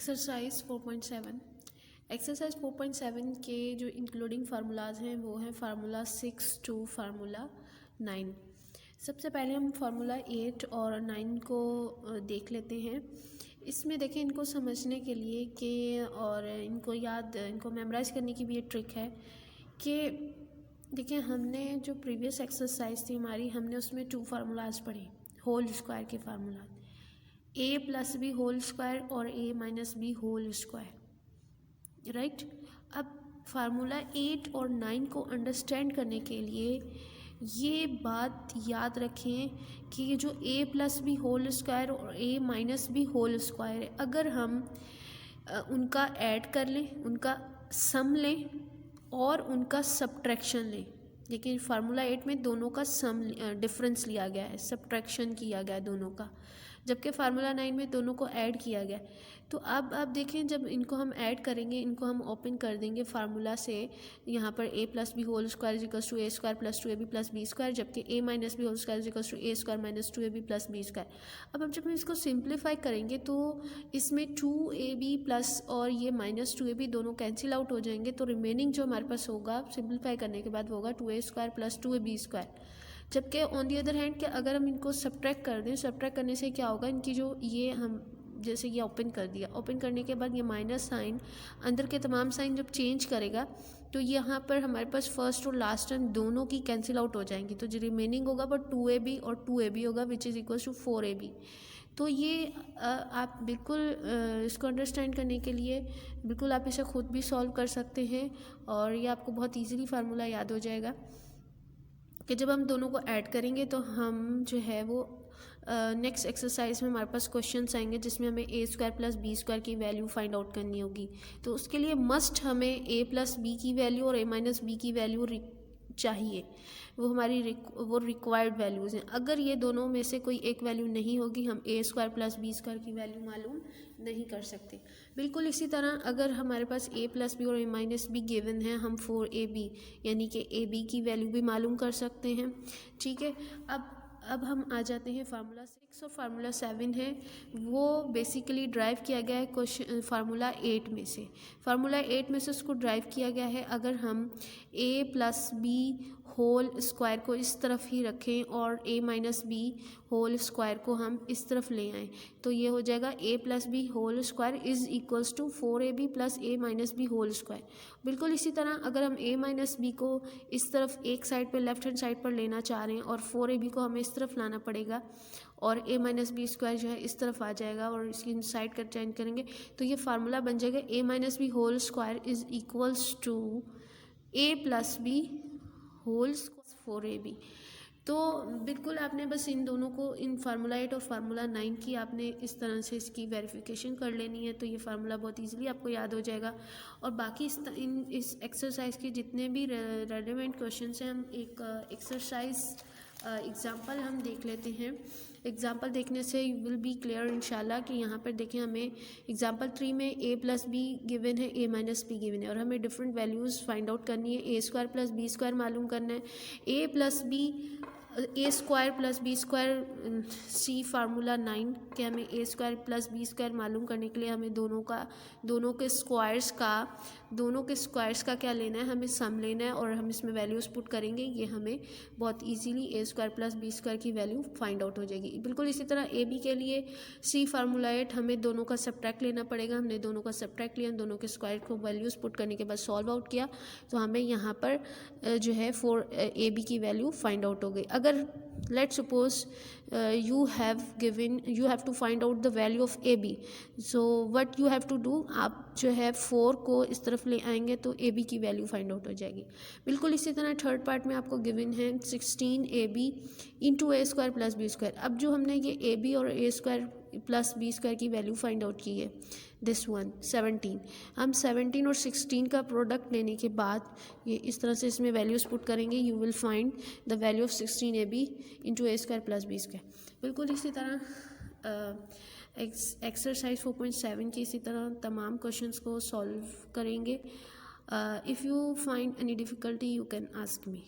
Exercise 4.7 exercise 4.7 के जो including formulas हैं वो हैं फार्मूला 6 टू फार्मूला 9। सबसे पहले हम फार्मूला 8 और 9 को देख लेते हैं। इसमें देखें, इनको समझने के लिए कि और इनको मेमोराइज़ करने की भी ये ट्रिक है कि देखिए, हमने जो प्रीवियस एक्सरसाइज थी हमारी, हमने उसमें 2 फार्मूलाज पढ़े, होल स्क्वायर के formula, a plus b whole square और a minus b whole square, right. अब फार्मूला 8 और 9 को अंडरस्टैंड करने के लिए ये बात याद रखें कि ये जो a plus b whole square और a minus b whole square है, अगर हम उनका ऐड कर लें, उनका सम लें और उनका सब्ट्रैक्शन लें। लेकिन फार्मूला 8 में दोनों का सम डिफरेंस लिया गया है, सब्ट्रैक्शन किया गया है दोनों का, जबकि फार्मूला 9 में दोनों को ऐड किया गया। तो अब आप देखें, जब इनको हम ऐड करेंगे, इनको हम ओपन कर देंगे फार्मूला से, यहाँ पर a plus b whole square equals to a square plus 2ab plus b square, जबकि a minus b whole square equals to a square minus 2ab plus b square. अब जब हम इसको सिंप्लीफाई करेंगे तो इसमें 2ab प्लस और ये माइनस 2ab दोनों कैंसिल आउट हो जाएंगे, तो रिमेनिंग जो हमारे पास होगा सिंप्लीफाई करने के बाद वो होगा 2a square plus 2ab square. जबकि ऑन दी अदर हैंड कि अगर हम इनको सब्ट्रैक्ट कर दें, सब्ट्रैक्ट करने से क्या होगा, इनकी जो ये हम जैसे ये ओपन कर दिया, ओपन करने के बाद ये माइनस साइन अंदर के तमाम साइन जब चेंज करेगा तो यहाँ पर हमारे पास फर्स्ट और लास्ट टर्म दोनों की कैंसिल आउट हो जाएंगी, तो जो रिमेनिंग होगा वो 2ab और 2ab होगा which is equal to 4ab। तो ये आप बिल्कुल इसको अंडरस्टैंड करने के लिए बिल्कुल आप इसे ख़ुद भी सॉल्व कर सकते हैं और ये आपको बहुत ईजीली फार्मूला याद हो जाएगा कि जब हम दोनों को ऐड करेंगे तो हम जो है वो नेक्स्ट एक्सरसाइज में हमारे पास क्वेश्चंस आएंगे जिसमें हमें a square plus b square की वैल्यू फाइंड आउट करनी होगी। तो उसके लिए मस्ट हमें a प्लस बी की वैल्यू और a माइनस बी की वैल्यू चाहिए, वो हमारी वो रिक्वायर्ड वैल्यूज़ हैं। अगर ये दोनों में से कोई एक वैल्यू नहीं होगी, हम a square plus b square की वैल्यू मालूम नहीं कर सकते। बिल्कुल इसी तरह अगर हमारे पास a प्लस बी और a माइनस बी गिवन है, हम 4ab यानी कि ab की वैल्यू भी मालूम कर सकते हैं, ठीक है। अब हम आ जाते हैं फार्मूला 6 और फार्मूला 7 है, वो बेसिकली ड्राइव किया गया है क्वेश्चन फार्मूला 8 में से। फार्मूला 8 में से उसको ड्राइव किया गया है, अगर हम a plus b whole square को इस तरफ ही रखें और a minus b whole square को हम इस तरफ ले आएँ तो ये हो जाएगा a plus b whole square is equals to 4ab plus a minus b whole square. बिल्कुल इसी तरह अगर हम a माइनस बी को इस तरफ एक साइड पर लेफ्ट हैंड साइड पर लेना चाह रहे हैं और 4ab को हमें इस तरफ लाना पड़ेगा और a माइनस बी स्क्वायर जो है इस तरफ आ जाएगा और इसकी साइड का चेंज करेंगे तो ये फार्मूला बन जाएगा a minus b whole square is equals to a plus b whole 4ab। तो बिल्कुल आपने बस इन दोनों को, इन फार्मूला 8 और फार्मूला 9 की आपने इस तरह से इसकी वेरिफिकेशन कर लेनी है, तो ये फार्मूला बहुत इजीली आपको याद हो जाएगा। और बाकी इस एक्सरसाइज के जितने भी रेलेवेंट क्वेश्चंस हैं, हम एक एक्सरसाइज एग्ज़ाम्पल हम देख लेते हैं। एग्ज़ाम्पल देखने से यू विल बी क्लियर इंशाल्लाह कि यहाँ पर देखें, हमें एग्ज़ाम्पल 3 में a प्लस बी गिवन है, a माइनस बी गिवन है और हमें डिफरेंट वैल्यूज़ फाइंड आउट करनी है। a square plus b square मालूम करना है, a plus b a square plus b square सी फार्मूला 9 के हमें a square plus b square मालूम करने के लिए हमें दोनों के स्क्वायर्स का क्या लेना है, हमें सम लेना है और हम इसमें वैल्यूज़ पुट करेंगे, ये हमें बहुत easily a square plus b square की वैल्यू फाइंड आउट हो जाएगी। बिल्कुल इसी तरह a b के लिए सी फार्मूला 8 हमें दोनों का सब्ट्रैक्ट लेना पड़ेगा, हमने दोनों का सब्ट्रैक्ट लिया, दोनों के स्क्वायर को वैल्यूज़ पुट करने के बाद सॉल्व आउट किया तो हमें यहाँ पर जो है 4ab की वैल्यू फाइंड आउट हो गई। अगर let's suppose you have to find out the value of ab, so what you have to do, आप जो है 4 को इस तरफ ले आएंगे तो ab की वैल्यू फाइंड आउट हो जाएगी। बिल्कुल इसी तरह थर्ड पार्ट में आपको गिवन है 16ab into a square plus b square. अब जो हमने ये ab और a square plus b square की वैल्यू फाइंड आउट की है, दिस वन 17, हम 17 और 16 का प्रोडक्ट लेने के बाद ये इस तरह से इसमें वैल्यूज़ पुट करेंगे, you will find the value of 16ab into a square plus b square. बिल्कुल इसी तरह एक्सरसाइज 4.7 की इसी तरह तमाम क्वेश्चंस को सॉल्व करेंगे। If you find any difficulty you can ask me.